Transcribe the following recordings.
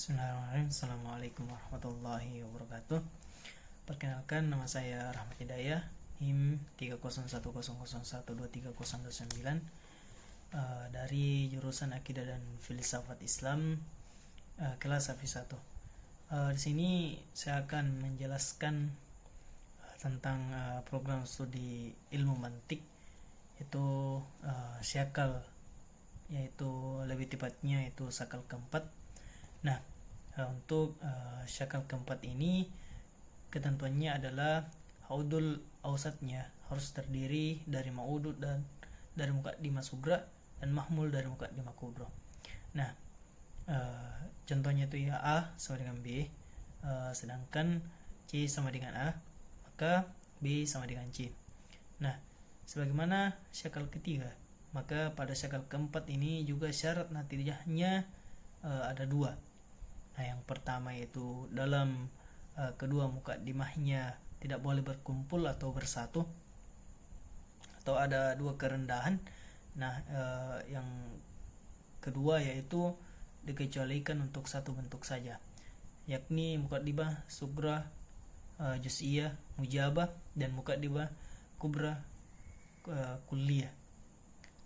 Bismillahirrahmanirrahim. Assalamualaikum warahmatullahi wabarakatuh. Perkenalkan, nama saya Rahmat Hidayah, NIM 30100123029, dari jurusan Akidah dan Filsafat Islam, kelas Hafiz 1. Di sini saya akan menjelaskan tentang program studi ilmu mantik, yaitu syakal, yaitu lebih tepatnya itu sakal keempat. Nah, untuk syakal keempat ini ketentuannya adalah haudul ausatnya harus terdiri dari ma'udud dan dari muqaddimah sugra dan mahmul dari muqaddimah kubra. Nah, contohnya itu ya A sama dengan B, sedangkan C sama dengan A, maka B sama dengan C. Nah, sebagaimana syakal ketiga, maka pada syakal keempat ini juga syarat natijahnya ada dua. Nah, yang pertama yaitu dalam kedua mukaddimahnya tidak boleh berkumpul atau bersatu, atau ada dua kerendahan. Nah, yang kedua yaitu dikecualikan untuk satu bentuk saja, yakni mukaddimah sugra juz'iyah mujabah dan mukaddimah kubra kulliyah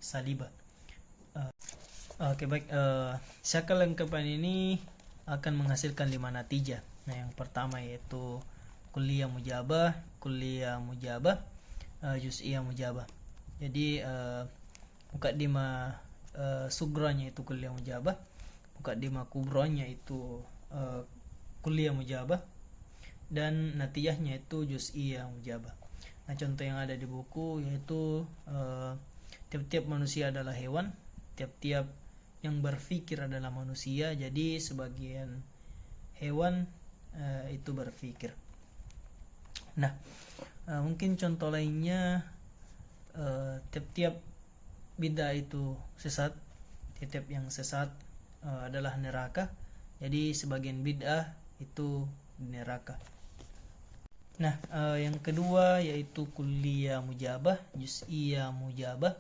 salibah. Oke, baik. Syakal yang keempat ini akan menghasilkan 5 natijah. Nah, yang pertama yaitu kulliyah mujabah, juz'iyah mujabah. Jadi mukaddimah sugranya itu kulliyah mujabah, mukaddimah kubranya itu kulliyah mujabah, dan natijahnya itu juz'iyah mujabah. Nah, contoh yang ada di buku yaitu tiap-tiap manusia adalah hewan, tiap-tiap yang berpikir adalah manusia. Jadi sebagian hewan itu berpikir. Nah, mungkin contoh lainnya, tiap-tiap bid'ah itu sesat, tiap-tiap yang sesat adalah neraka. Jadi sebagian bid'ah itu neraka. Nah, yang kedua yaitu kulliyah mujabah, juz'iyah mujabah.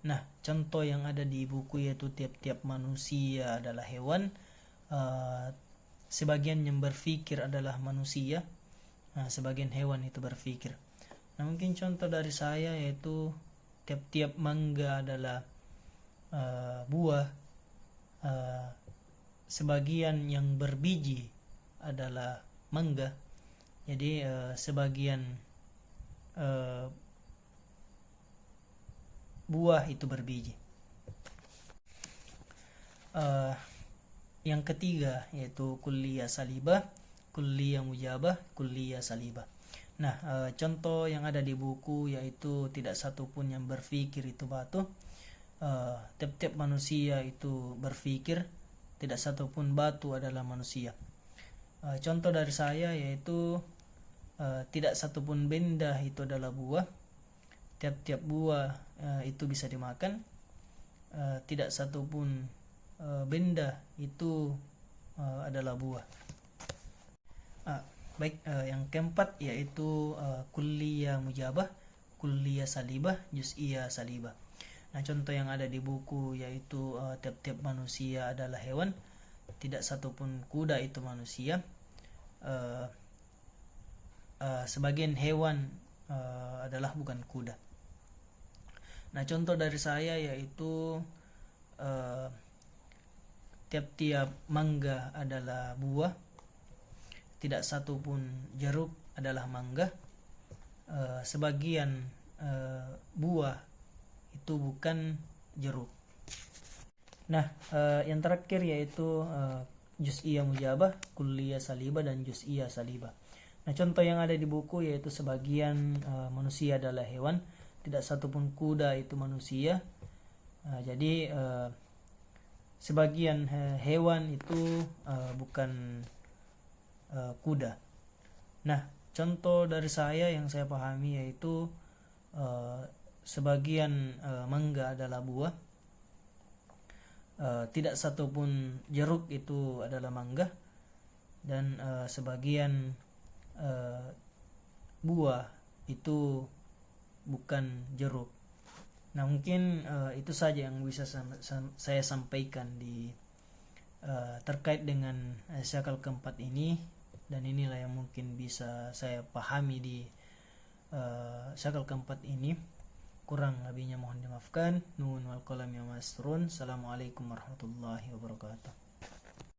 Nah, contoh yang ada di buku yaitu tiap-tiap manusia adalah hewan, sebagian yang berpikir adalah manusia, sebagian hewan itu berpikir. Nah, mungkin contoh dari saya yaitu tiap-tiap mangga adalah buah, sebagian yang berbiji adalah mangga. Jadi sebagian buah itu berbiji. Yang ketiga yaitu kulliyah salibah, kulliyah mujabah, kulliyah salibah. Nah, contoh yang ada di buku yaitu tidak satu pun yang berpikir itu batu. Tiap-tiap manusia itu berpikir, tidak satu pun batu adalah manusia. Contoh dari saya yaitu tidak satu pun benda itu adalah buah, tiap-tiap buah itu bisa dimakan, tidak satu pun benda itu adalah buah. Baik, yang keempat yaitu kulliyah mujabah, kulliyah salibah, juz'iyah salibah. Nah, contoh yang ada di buku yaitu tiap-tiap manusia adalah hewan, tidak satu pun kuda itu manusia, sebagian hewan adalah bukan kuda. Nah, contoh dari saya yaitu tiap-tiap mangga adalah buah, tidak satu pun jeruk adalah mangga, sebagian buah itu bukan jeruk. Nah, yang terakhir yaitu juz'iyah mujabah, kulliyah salibah, dan juz'iyah salibah. Nah, contoh yang ada di buku yaitu sebagian manusia adalah hewan, tidak satu pun kuda itu manusia. Jadi sebagian hewan itu bukan kuda. Nah, contoh dari saya yang saya pahami yaitu sebagian mangga adalah buah, tidak satu pun jeruk itu adalah mangga, dan sebagian buah itu bukan jeruk. Nah, mungkin itu saja yang bisa saya sampaikan di terkait dengan syakal keempat ini, dan inilah yang mungkin bisa saya pahami di syakal keempat ini. Kurang lebihnya mohon dimaafkan. Nun wal qalam ya masrun. Assalamualaikum warahmatullahi wabarakatuh.